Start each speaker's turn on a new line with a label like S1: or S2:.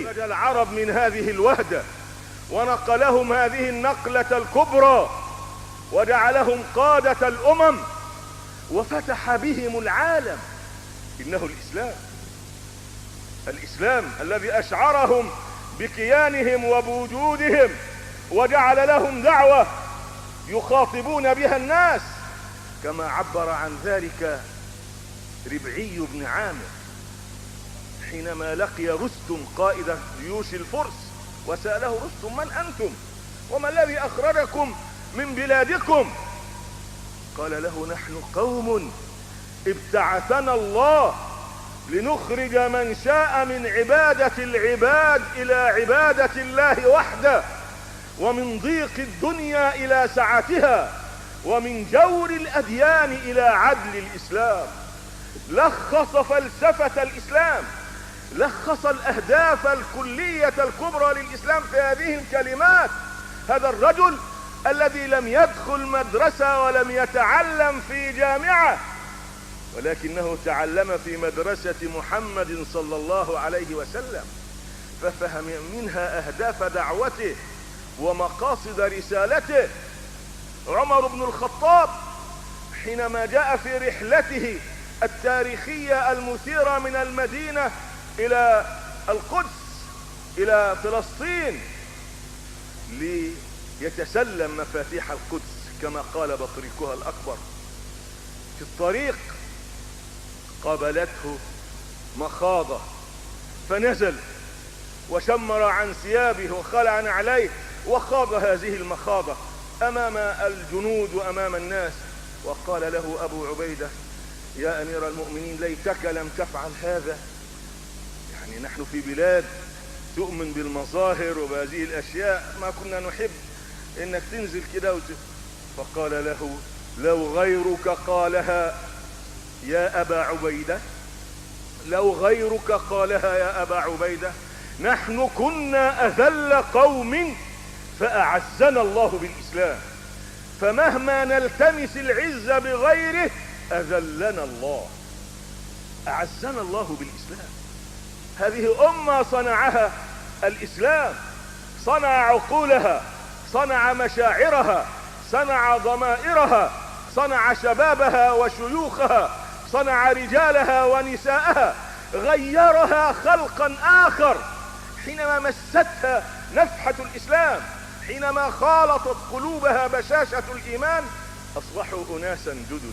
S1: نجى العرب من هذه الوهدة ونقلهم هذه النقلة الكبرى وجعلهم قادة الأمم وفتح بهم العالم. إنه الإسلام الذي أشعرهم بكيانهم وبوجودهم وجعل لهم دعوة يخاطبون بها الناس، كما عبر عن ذلك ربعي بن عامر حينما لقي رستم قائد جيوش الفرس وسأله رستم: من أنتم وما الذي أخرجكم من بلادكم؟ قال له: نحن قوم ابتعثنا الله لنخرج من شاء من عبادة العباد إلى عبادة الله وحده، ومن ضيق الدنيا إلى سعتها، ومن جور الأديان إلى عدل الإسلام. لخص فلسفة الإسلام، لخص الأهداف الكلية الكبرى للإسلام في هذه الكلمات. هذا الرجل الذي لم يدخل مدرسة ولم يتعلم في جامعة، ولكنه تعلم في مدرسة محمد صلى الله عليه وسلم، ففهم منها أهداف دعوته ومقاصد رسالته. عمر بن الخطاب حينما جاء في رحلته التاريخية المثيرة من المدينة إلى القدس إلى فلسطين ليتسلم مفاتيح القدس كما قال بطريقها الأكبر، في الطريق قابلته مخاضة فنزل وشمر عن ثيابه وخلع نعليه وخاض هذه المخاضة أمام الجنود وأمام الناس، وقال له أبو عبيدة: يا أمير المؤمنين ليتك لم تفعل هذا، يعني نحن في بلاد تؤمن بالمظاهر وبهذه الأشياء، ما كنا نحب إنك تنزل كده فقال له: لو غيرك قالها يا أبا عبيدة، لو غيرك قالها يا أبا عبيدة، نحن كنا أذل قوم فأعزنا الله بالإسلام، فمهما نلتمس العزة بغيره أذلنا الله. أعزنا الله بالإسلام. هذه أمة صنعها الإسلام، صنع عقولها، صنع مشاعرها، صنع ضمائرها، صنع شبابها وشيوخها، صنع رجالها ونساءها، غيرها خلقا آخر. حينما مستها نفحة الإسلام، حينما خالطت قلوبها بشاشة الإيمان، أصبحوا أناسا جددا.